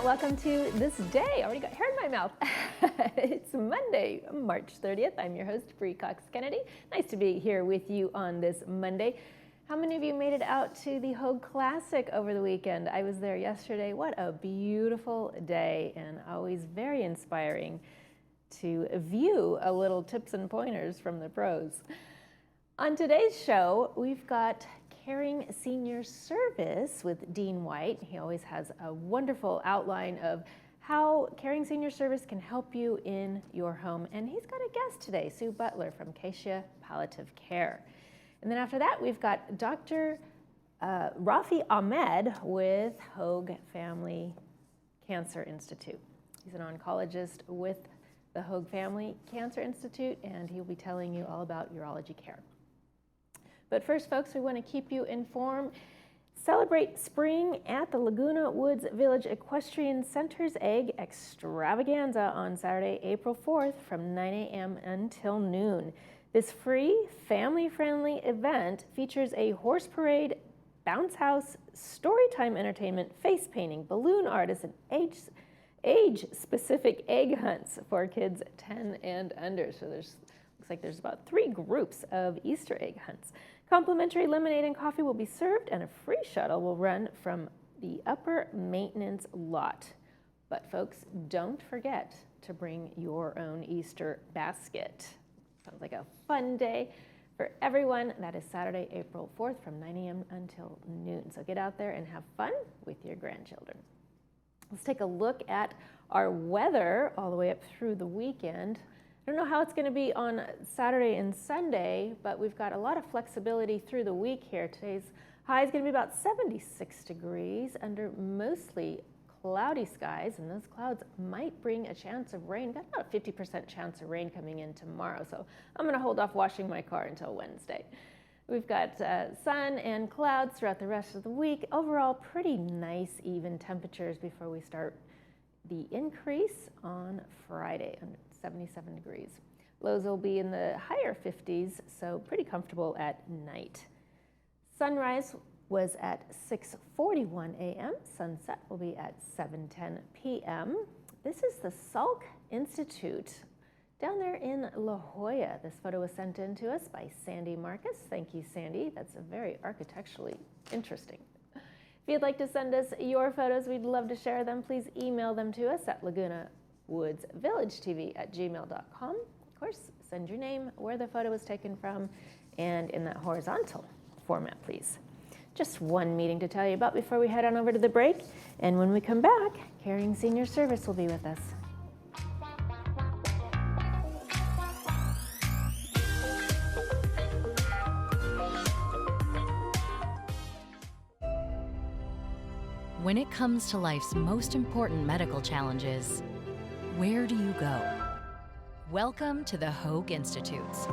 Welcome to This Day. I already got hair in my mouth. It's Monday, March 30th. I'm your host, Bree Cox Kennedy. Nice to be here with you on this Monday. How many of you made it out to the Hogue Classic over the weekend? I was there yesterday. What a beautiful day, and always very inspiring to view a little tips and pointers from the pros. On today's show, we've got Caring Senior Service with Dean White. He always has a wonderful outline of how Caring Senior Service can help you in your home. And he's got a guest today, Sue Butler from Acacia Palliative Care. And then after that, we've got Dr. Rafi Ahmed with Hogue Family Cancer Institute. He's an oncologist with the Hogue Family Cancer Institute, and he'll be telling you all about urology care. But first, folks, we want to keep you informed. Celebrate spring at the Laguna Woods Village Equestrian Center's Egg Extravaganza on Saturday, April 4th from 9 a.m. until noon. This free, family-friendly event features a horse parade, bounce house, storytime entertainment, face painting, balloon artists, and age-specific egg hunts for kids 10 and under. So looks like there's about 3 groups of Easter egg hunts. Complimentary lemonade and coffee will be served, and a free shuttle will run from the upper maintenance lot. But folks, don't forget to bring your own Easter basket. Sounds like a fun day for everyone. That is Saturday, April 4th from 9 a.m. until noon. So get out there and have fun with your grandchildren. Let's take a look at our weather all the way up through the weekend. I don't know how it's going to be on Saturday and Sunday, but we've got a lot of flexibility through the week here. Today's high is going to be about 76 degrees under mostly cloudy skies, and those clouds might bring a chance of rain. Got about a 50% chance of rain coming in tomorrow, so I'm going to hold off washing my car until Wednesday. We've got sun and clouds throughout the rest of the week. Overall, pretty nice, even temperatures before we start the increase on Friday. 77 degrees. Lows will be in the higher 50s, so pretty comfortable at night. Sunrise was at 6:41 a.m. Sunset will be at 7:10 p.m. This is the Salk Institute down there in La Jolla. This photo was sent in to us by Sandy Marcus. Thank you, Sandy. That's a very architecturally interesting. If you'd like to send us your photos, we'd love to share them. Please email them to us at LagunaWoodsVillageTV@gmail.com. Of course, send your name, where the photo was taken from, and in that horizontal format, please. Just one meeting to tell you about before we head on over to the break. And when we come back, Caring Senior Service will be with us. When it comes to life's most important medical challenges, where do you go? Welcome to the Hogue Institutes.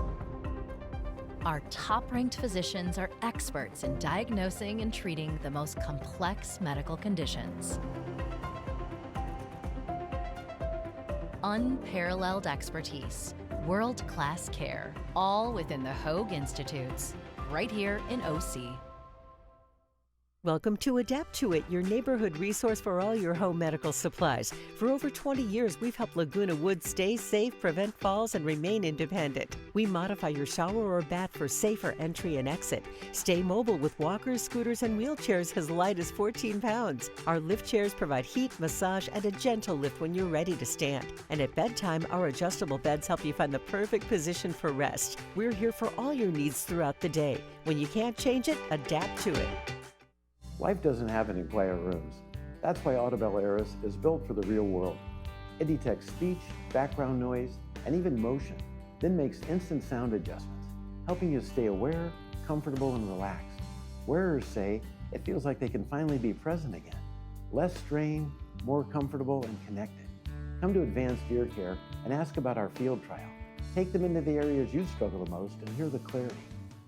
Our top-ranked physicians are experts in diagnosing and treating the most complex medical conditions. Unparalleled expertise, world-class care, all within the Hogue Institutes, right here in OC. Welcome to Adapt to It, your neighborhood resource for all your home medical supplies. For over 20 years, we've helped Laguna Woods stay safe, prevent falls, and remain independent. We modify your shower or bath for safer entry and exit. Stay mobile with walkers, scooters, and wheelchairs as light as 14 pounds. Our lift chairs provide heat, massage, and a gentle lift when you're ready to stand. And at bedtime, our adjustable beds help you find the perfect position for rest. We're here for all your needs throughout the day. When you can't change it, adapt to it. Life doesn't have any quiet rooms. That's why Audibel Aris is built for the real world. It detects speech, background noise, and even motion, then makes instant sound adjustments, helping you stay aware, comfortable, and relaxed. Wearers say it feels like they can finally be present again. Less strain, more comfortable, and connected. Come to Advanced Ear Care and ask about our field trial. Take them into the areas you struggle the most and hear the clarity.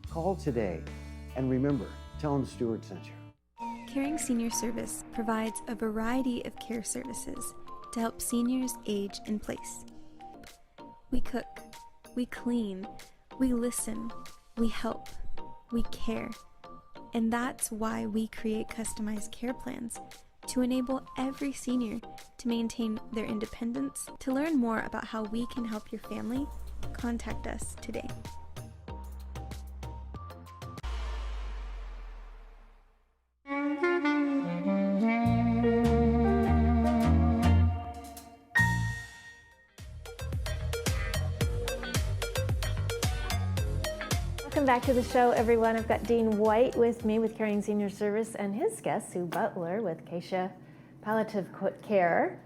Call today, and remember, tell them Stuart sent you. Caring Senior Service provides a variety of care services to help seniors age in place. We cook, we clean, we listen, we help, we care. And that's why we create customized care plans to enable every senior to maintain their independence. To learn more about how we can help your family, contact us today. Welcome back to the show, everyone. I've got Dean White with me with Caring Senior Service and his guest, Sue Butler with Acacia Palliative Care.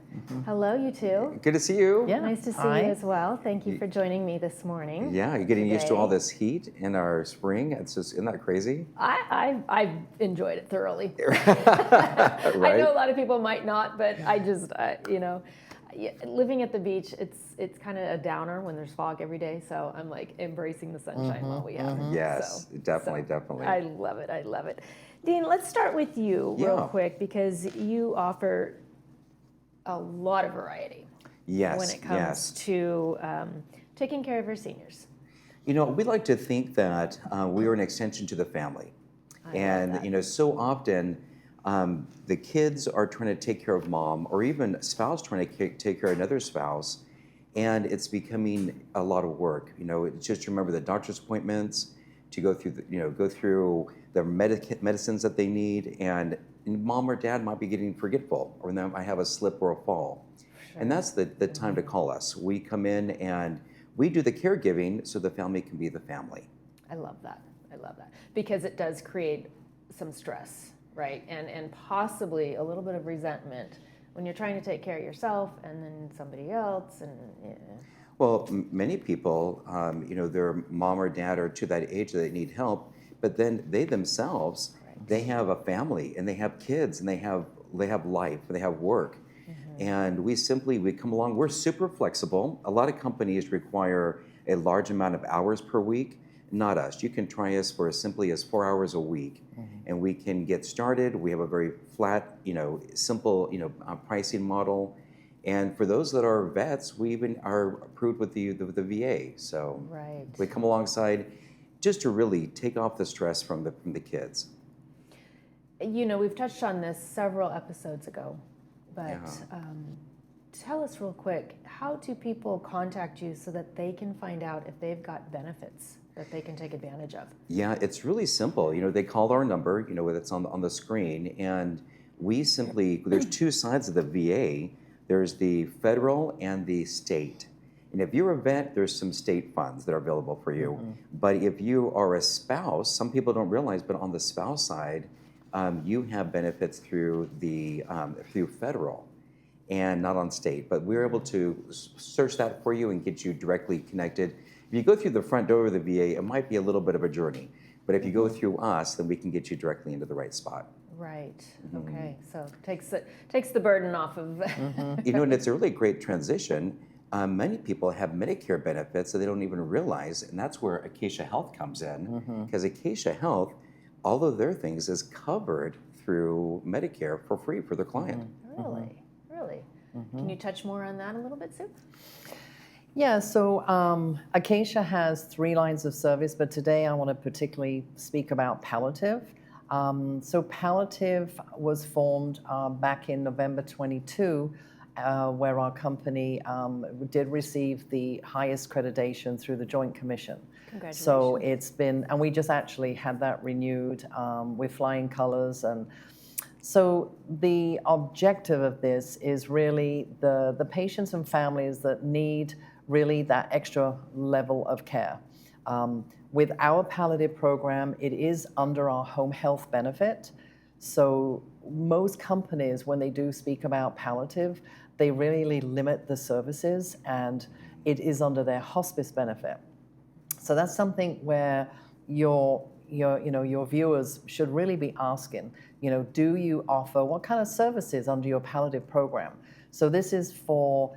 Hello, you two. Good to see you. Yeah. Nice to see you as well. Thank you for joining me this morning. Yeah, you're getting used to today. all this heat in our spring. It's just, isn't that crazy? I've enjoyed it thoroughly. Right? I know a lot of people might not, but I just, living at the beach, it's kind of a downer when there's fog every day. So I'm like embracing the sunshine while we have it. Yes, definitely. I love it. Dean, let's start with you real quick because you offer a lot of variety when it comes to taking care of our seniors. You know, we like to think that we are an extension to the family. So often the kids are trying to take care of mom, or even a spouse trying to take care of another spouse, and it's becoming a lot of work. You know, it's just remember the doctor's appointments, to go through the medicines that they need, and mom or dad might be getting forgetful, or they might have a slip or a fall. Sure. And that's the time to call us. We come in and we do the caregiving so the family can be the family. I love that. Because it does create some stress, right? And possibly a little bit of resentment when you're trying to take care of yourself and then somebody else. Well, many people, their mom or dad are to that age that they need help, but then they themselves, they have a family and they have kids and they have life and they have work. And we come along, we're super flexible. A lot of companies require a large amount of hours per week. Not us. You can try us for as simply as 4 hours a week, and we can get started. We have a very flat, simple, pricing model. And for those that are vets, we even are approved with the VA. So we come alongside just to really take off the stress from the kids. We've touched on this several episodes ago, but tell us real quick, how do people contact you so that they can find out if they've got benefits that they can take advantage of? Yeah, it's really simple. They call our number, it's on the screen, and we simply, there's two sides of the VA. There's the federal and the state. And if you're a vet, there's some state funds that are available for you. But if you are a spouse, some people don't realize, but on the spouse side, you have benefits through through federal and not on state. But we're able to search that for you and get you directly connected. If you go through the front door of the VA, it might be a little bit of a journey. But if you go through us, then we can get you directly into the right spot. Right. Okay. So takes the burden off of. And it's a really great transition. Many people have Medicare benefits that they don't even realize, and that's where Acacia Health comes in. Because Acacia Health, all of their things is covered through Medicare for free for their client. Really? Can you touch more on that a little bit, Sue? Yeah, so Acacia has 3 lines of service, but today I want to particularly speak about palliative. So palliative was formed back in November 22, where our company did receive the highest accreditation through the Joint Commission. Congratulations. So it's been, and we just actually had that renewed with flying colors. And so the objective of this is really the patients and families that need really that extra level of care. With our palliative program, it is under our home health benefit. So most companies, when they do speak about palliative, they really limit the services, and it is under their hospice benefit. So that's something where your viewers should really be asking, do you offer, what kind of services under your palliative program? So this is for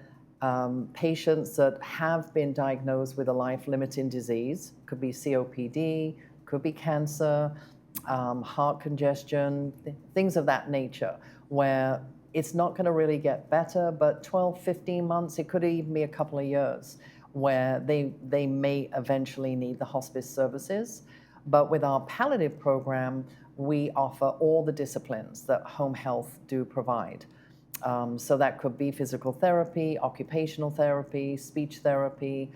patients that have been diagnosed with a life-limiting disease. Could be COPD, could be cancer, heart congestion, things of that nature, where it's not going to really get better, but 12, 15 months, it could even be a couple of years, where they may eventually need the hospice services. But with our palliative program, we offer all the disciplines that home health do provide. So that could be physical therapy, occupational therapy, speech therapy.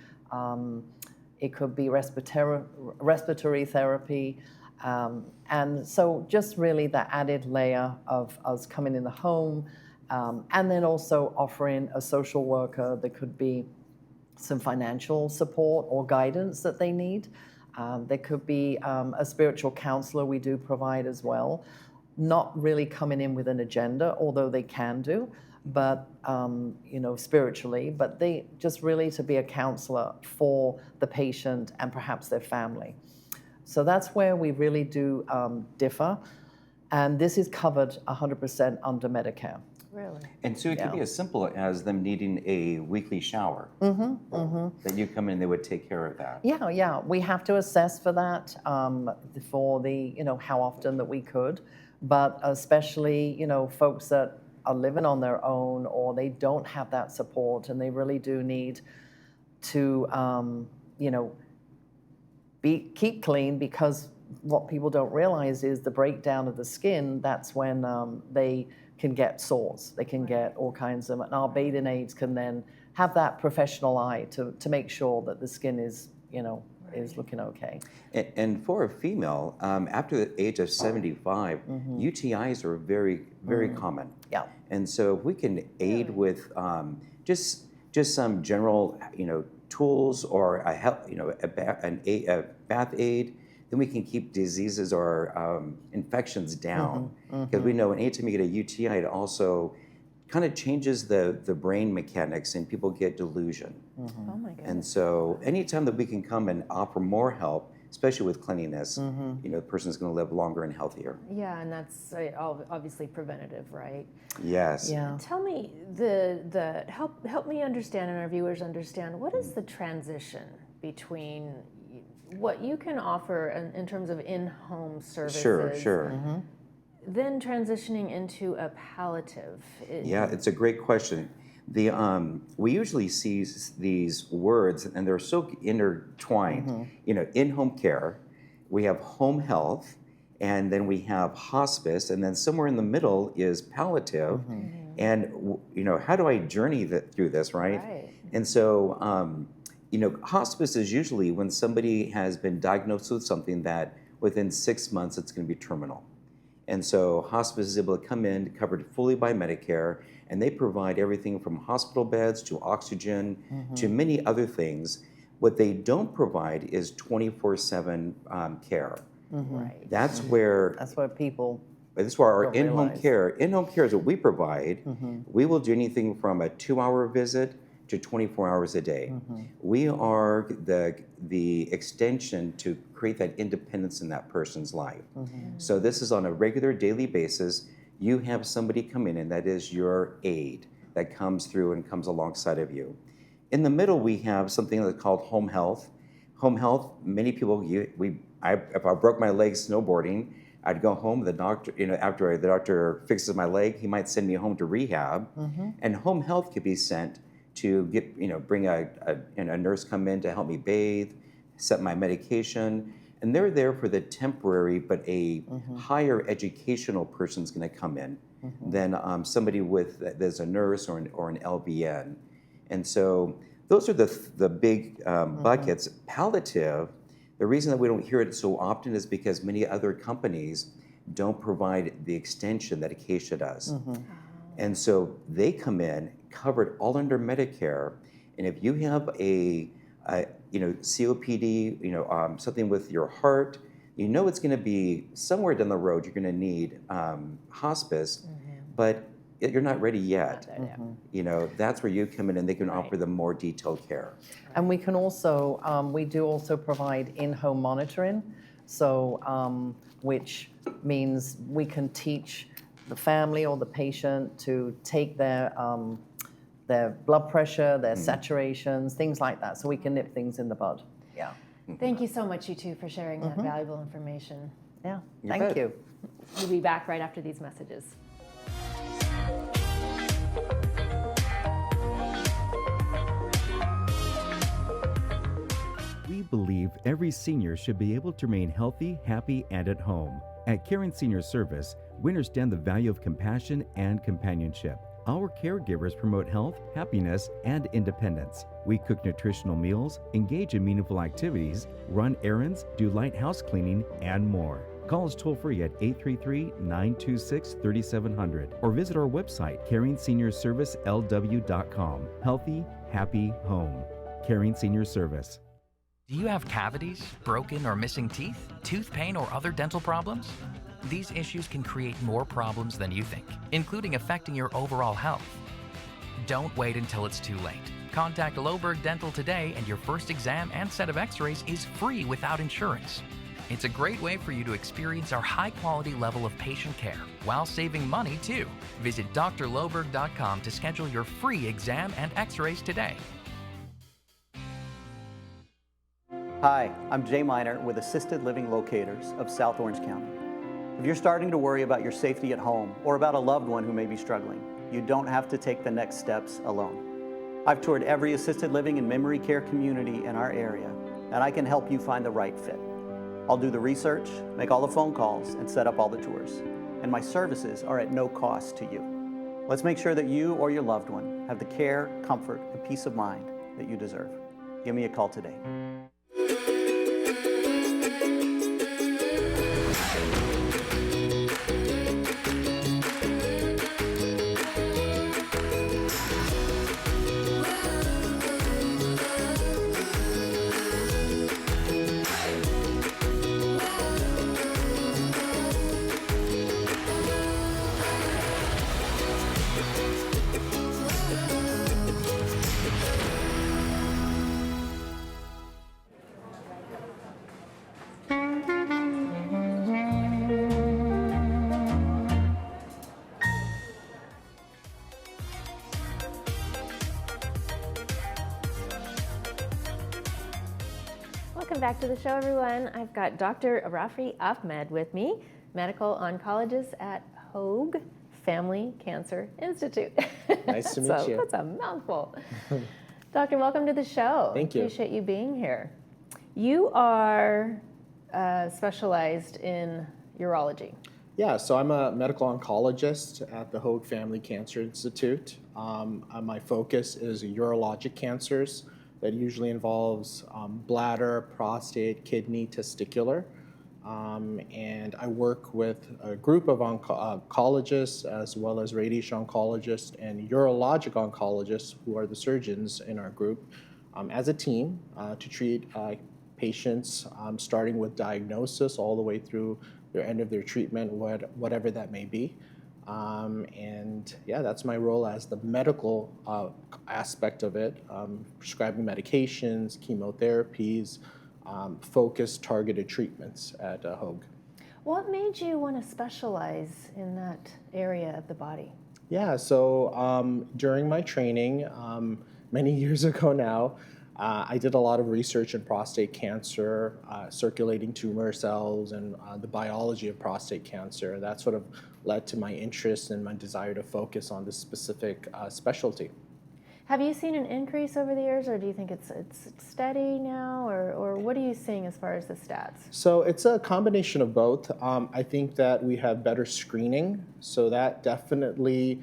It could be respiratory therapy. And so just really the added layer of us coming in the home, and then also offering a social worker. There could be some financial support or guidance that they need. There could be a spiritual counselor we do provide as well. Not really coming in with an agenda, although they can do, but spiritually, but they just really to be a counselor for the patient and perhaps their family. So that's where we really do differ, and this is covered 100% under Medicare. Really? And so it could be as simple as them needing a weekly shower. That you come in, they would take care of that. Yeah. We have to assess for that, for the, how often that we could. But especially, folks that are living on their own or they don't have that support and they really do need to, keep clean, because what people don't realize is the breakdown of the skin, that's when they can get sores. They can get all kinds of, and our bathing aids can then have that professional eye to make sure that the skin is, is looking okay. And for a female, after the age of 75, UTIs are very, very common. Yeah. And so if we can aid with just some general, tools or a bath aid, then we can keep diseases or infections down. Because we know anytime you get a UTI, it also kind of changes the brain mechanics and people get delusion. Oh my goodness. And so anytime that we can come and offer more help, especially with cleanliness, the person's going to live longer and healthier. Yeah, and that's obviously preventative, right? Yes. Yeah. Tell me, help me understand and our viewers understand, what is the transition between what you can offer in terms of in-home services? Sure. Then transitioning into a palliative. Yeah, it's a great question. We usually see these words, and they're so intertwined. In-home care, we have home health, and then we have hospice, and then somewhere in the middle is palliative. And how do I journey through this, right? And so, hospice is usually when somebody has been diagnosed with something that within 6 months it's going to be terminal. And so hospice is able to come in, covered fully by Medicare, and they provide everything from hospital beds to oxygen to many other things. What they don't provide is 24/7 care. Right. That's where people. This is where our don't in-home realize. care. In-home care is what we provide. We will do anything from a 2-hour visit to 24 hours a day. We are the extension to create that independence in that person's life. So this is on a regular daily basis. You have somebody come in, and that is your aide that comes through and comes alongside of you. In the middle, we have something that's called home health. Home health, many people, if I broke my leg snowboarding, I'd go home. The doctor, after the doctor fixes my leg, he might send me home to rehab. And home health could be sent to bring a nurse come in to help me bathe, set my medication, and they're there for the temporary, but a higher educational person's going to come in than somebody there's a nurse or an LVN. And so those are the big buckets. Palliative, the reason that we don't hear it so often is because many other companies don't provide the extension that Acacia does. And so they come in covered all under Medicare, and if you have a COPD, something with your heart, it's going to be somewhere down the road you're going to need hospice, but you're not ready yet. That's where you come in, and they can offer them more detailed care. And we can also, we do also provide in-home monitoring, so which means we can teach the family or the patient to take their blood pressure, their saturations, things like that, so we can nip things in the bud. Yeah. Thank you so much, you two, for sharing that valuable information. Yeah. You Thank bet. you. We'll be back right after these messages. We believe every senior should be able to remain healthy, happy, and at home. At Caring Senior Service, we understand the value of compassion and companionship. Our caregivers promote health, happiness, and independence. We cook nutritional meals, engage in meaningful activities, run errands, do light house cleaning, and more. Call us toll-free at 833-926-3700 or visit our website, CaringSeniorServiceLW.com. Healthy, happy home. Caring Senior Service. Do you have cavities, broken or missing teeth, tooth pain, or other dental problems? These issues can create more problems than you think, including affecting your overall health. Don't wait until it's too late. Contact Loberg Dental today and your first exam and set of x-rays is free without insurance. It's a great way for you to experience our high-quality level of patient care while saving money too. Visit drloberg.com to schedule your free exam and x-rays today. Hi, I'm Jay Miner with Assisted Living Locators of South Orange County. If you're starting to worry about your safety at home or about a loved one who may be struggling, you don't have to take the next steps alone. I've toured every assisted living and memory care community in our area, and I can help you find the right fit. I'll do the research, make all the phone calls, and set up all the tours. And my services are at no cost to you. Let's make sure that you or your loved one have the care, comfort, and peace of mind that you deserve. Give me a call today. Welcome back to the show, everyone. I've got Dr. Rafi Ahmed with me, medical oncologist at Hoag Family Cancer Institute. Nice to meet you. That's a mouthful. Doctor, welcome to the show. Thank you. Appreciate you being here. You are specialized in urology. Yeah, so I'm a medical oncologist at the Hoag Family Cancer Institute. My focus is urologic cancers that usually involves bladder, prostate, kidney, testicular. And I work with a group of oncologists as well as radiation oncologists and urologic oncologists who are the surgeons in our group as a team to treat patients starting with diagnosis all the way through their end of their treatment, whatever that may be. And yeah, that's my role as the medical aspect of it, prescribing medications, chemotherapies, focused targeted treatments at Hoag. What made you want to specialize in that area of the body? Yeah, so during my training, many years ago now, I did a lot of research in prostate cancer, circulating tumor cells, and the biology of prostate cancer. That sort of led to my interest and my desire to focus on this specific specialty. Have you seen an increase over the years, or do you think it's steady now, or what are you seeing as far as the stats? So it's a combination of both. I think that we have better screening, so that definitely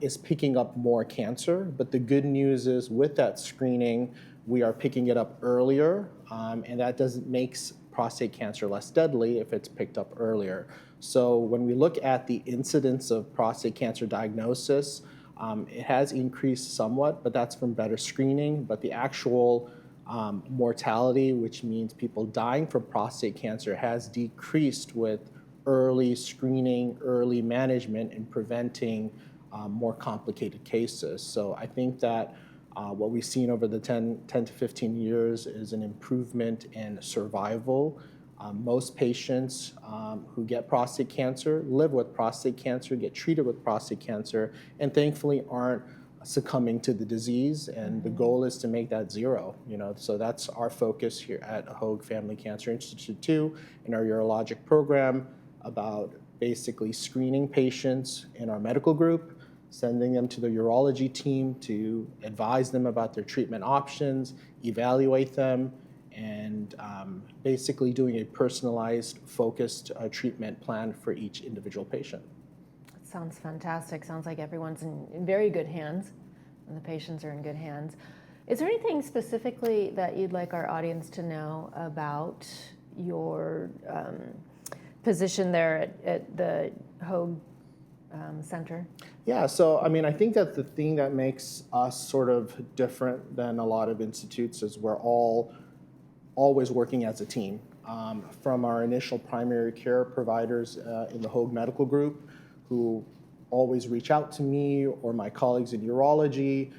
is picking up more cancer. But the good news is with that screening, we are picking it up earlier, and that doesn't make prostate cancer less deadly if it's picked up earlier. So when we look at the incidence of prostate cancer diagnosis, it has increased somewhat, but that's from better screening. But the actual mortality, which means people dying from prostate cancer, has decreased with early screening, early management, and preventing more complicated cases. So I think that what we've seen over the 10 to 15 years is an improvement in survival. Most patients who get prostate cancer live with prostate cancer, get treated with prostate cancer, and thankfully aren't succumbing to the disease. And the goal is to make that zero. So that's our focus here at Hoag Family Cancer Institute too, in our urologic program, about basically screening patients in our medical group, sending them to the urology team to advise them about their treatment options, evaluate them, and basically doing a personalized, focused treatment plan for each individual patient. Sounds fantastic. Sounds like everyone's in very good hands, and the patients are in good hands. Is there anything specifically that you'd like our audience to know about your position there at the Hoag Center? Yeah, so I mean, I think that the thing that makes us sort of different than a lot of institutes is we're all always working as a team. From our initial primary care providers in the Hoag Medical Group, who always reach out to me or my colleagues in urology.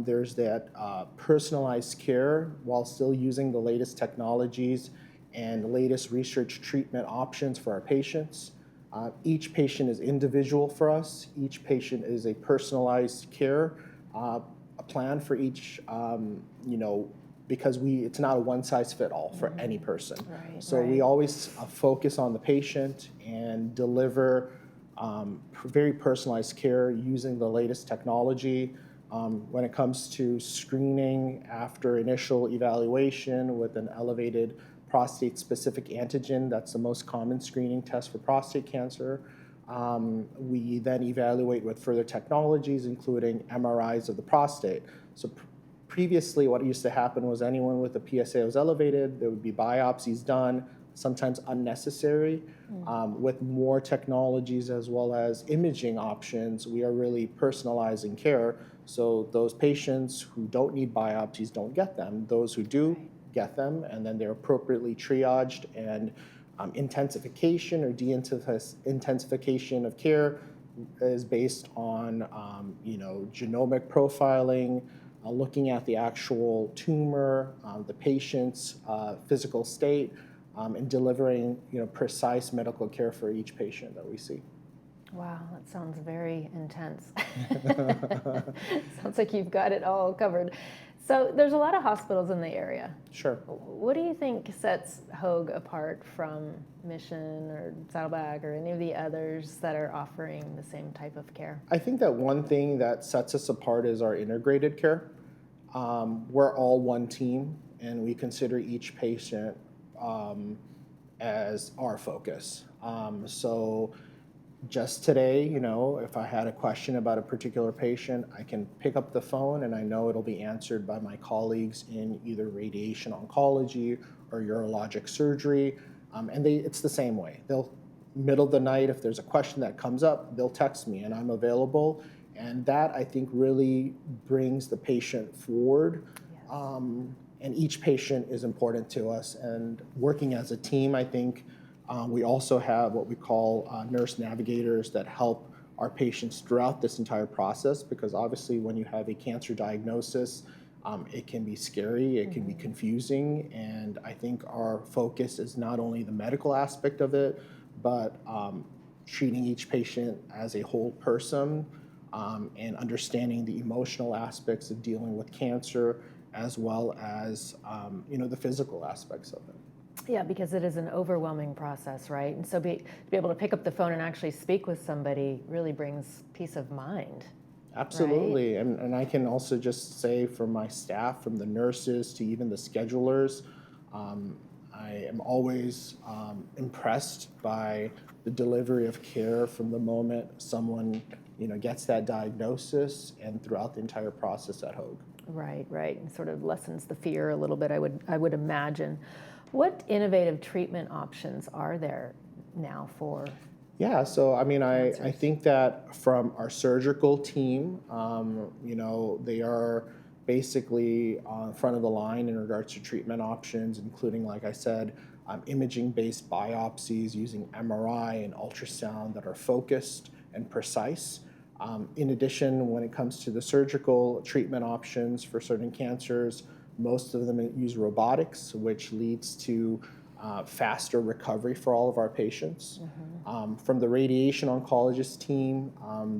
There's that personalized care while still using the latest technologies and latest research treatment options for our patients. Each patient is individual for us. Each patient is a personalized care a plan for each, because it's not a one-size-fit-all for any person. Right, so we always focus on the patient and deliver very personalized care using the latest technology. When it comes to screening after initial evaluation with an elevated prostate-specific antigen, that's the most common screening test for prostate cancer. We then evaluate with further technologies, including MRIs of the prostate. So previously, what used to happen was anyone with a PSA was elevated, there would be biopsies done, sometimes unnecessary. With more technologies as well as imaging options, we are really personalizing care. So those patients who don't need biopsies don't get them. Those who do get them, and then they're appropriately triaged, and intensification or de-intensification of care is based on genomic profiling, looking at the actual tumor, the patient's physical state, and delivering precise medical care for each patient that we see. Wow, that sounds very intense. Sounds like you've got it all covered. So there's a lot of hospitals in the area. Sure. What do you think sets Hoag apart from Mission or Saddleback or any of the others that are offering the same type of care? I think that one thing that sets us apart is our integrated care. We're all one team, and we consider each patient as our focus. So just today, if I had a question about a particular patient, I can pick up the phone and I know it'll be answered by my colleagues in either radiation oncology or urologic surgery. And it's the same way. They'll, middle of the night, if there's a question that comes up, they'll text me and I'm available. And that, I think, really brings the patient forward. And each patient is important to us. And working as a team, I think, we also have what we call nurse navigators that help our patients throughout this entire process, because obviously when you have a cancer diagnosis, it can be scary, it can be confusing, and I think our focus is not only the medical aspect of it, but treating each patient as a whole person and understanding the emotional aspects of dealing with cancer, as well as the physical aspects of it. Yeah, because it is an overwhelming process, right? And so to be able to pick up the phone and actually speak with somebody really brings peace of mind. Absolutely. Right? And I can also just say from my staff, from the nurses to even the schedulers, I am always impressed by the delivery of care from the moment someone gets that diagnosis and throughout the entire process at Hoag. Right, right. And sort of lessens the fear a little bit, I would imagine. What innovative treatment options are there now for? Yeah, so I mean, I think that from our surgical team, they are basically on front of the line in regards to treatment options, including, like I said, imaging-based biopsies using MRI and ultrasound that are focused and precise. In addition, when it comes to the surgical treatment options for certain cancers, most of them use robotics, which leads to faster recovery for all of our patients. From the radiation oncologist team,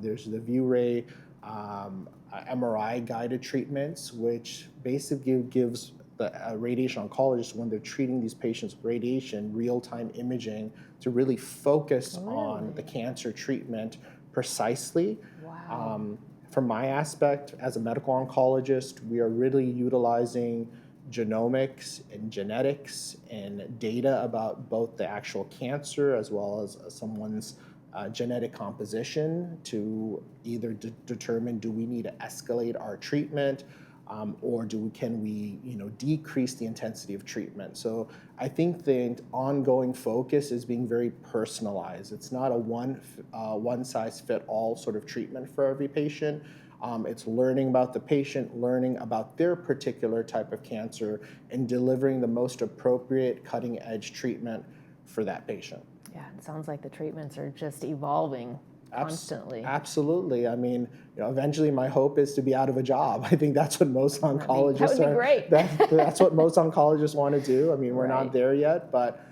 there's the ViewRay MRI-guided treatments, which basically gives the radiation oncologist, when they're treating these patients with radiation, real-time imaging to really focus on the cancer treatment precisely. Wow. From my aspect as a medical oncologist, we are really utilizing genomics and genetics and data about both the actual cancer as well as someone's genetic composition to either determine, do we need to escalate our treatment, or can we decrease the intensity of treatment. So I think the ongoing focus is being very personalized. It's not a one size fit all sort of treatment for every patient. It's learning about the patient, learning about their particular type of cancer, and delivering the most appropriate cutting edge treatment for that patient. Yeah, it sounds like the treatments are just evolving constantly. Absolutely. I mean, eventually my hope is to be out of a job. I think that's what most oncologists that would be great. That's what most oncologists want to do. I mean, we're not there yet, but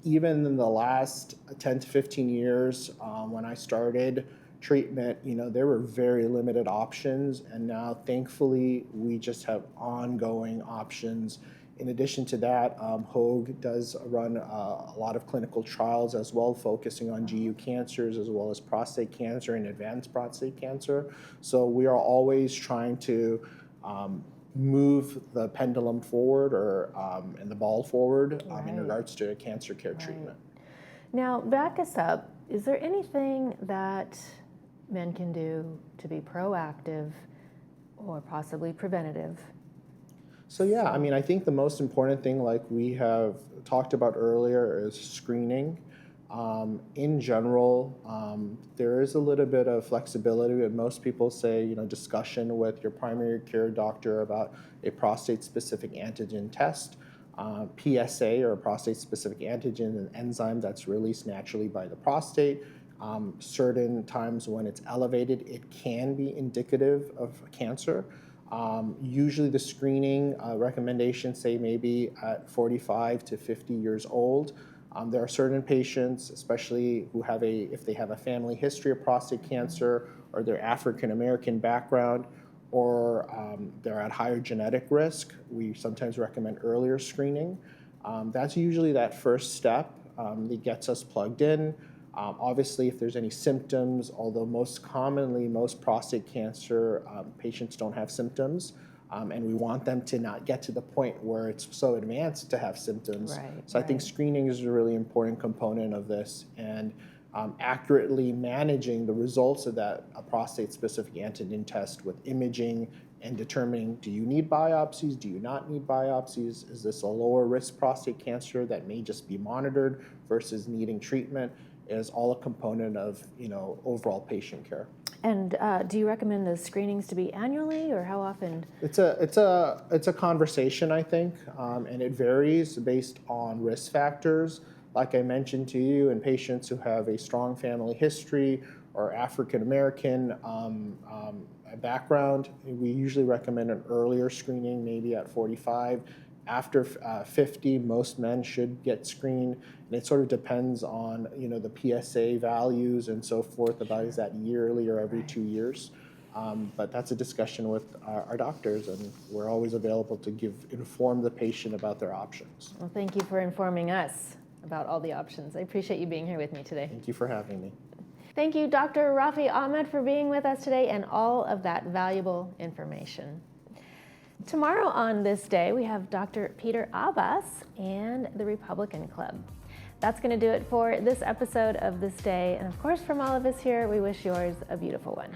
even in the last 10 to 15 years, when I started treatment, there were very limited options, and now thankfully we just have ongoing options. In addition to that, Hoag does run a lot of clinical trials as well, focusing on GU cancers as well as prostate cancer and advanced prostate cancer. So we are always trying to move the pendulum forward and the ball forward in regards to cancer care treatment. Now, back us up. Is there anything that men can do to be proactive or possibly preventative? So yeah, I mean, I think the most important thing, like we have talked about earlier, is screening. In general, there is a little bit of flexibility, but most people say, discussion with your primary care doctor about a prostate-specific antigen test. PSA, or prostate-specific antigen, an enzyme that's released naturally by the prostate. Certain times when it's elevated, it can be indicative of cancer. Usually the screening recommendations say maybe at 45 to 50 years old. There are certain patients, especially who if they have a family history of prostate cancer, or they're African American background, or they're at higher genetic risk, we sometimes recommend earlier screening. That's usually that first step that gets us plugged in. Obviously, if there's any symptoms, although most commonly, most prostate cancer patients don't have symptoms, and we want them to not get to the point where it's so advanced to have symptoms. So I think screening is a really important component of this, and accurately managing the results of that prostate-specific antigen test with imaging and determining, do you need biopsies, do you not need biopsies, is this a lower risk prostate cancer that may just be monitored versus needing treatment, is all a component of overall patient care. And do you recommend the screenings to be annually, or how often? It's a conversation, I think, and it varies based on risk factors. Like I mentioned to you, in patients who have a strong family history or African American background, we usually recommend an earlier screening, maybe at 45. After 50, most men should get screened, and it sort of depends on the PSA values and so forth, about is that yearly or every 2 years. But that's a discussion with our doctors, and we're always available to inform the patient about their options. Well, thank you for informing us about all the options. I appreciate you being here with me today. Thank you for having me. Thank you, Dr. Rafi Ahmed, for being with us today and all of that valuable information. Tomorrow on This Day, we have Dr. Peter Abbas and the Republican Club. That's going to do it for this episode of This Day. And of course, from all of us here, we wish yours a beautiful one.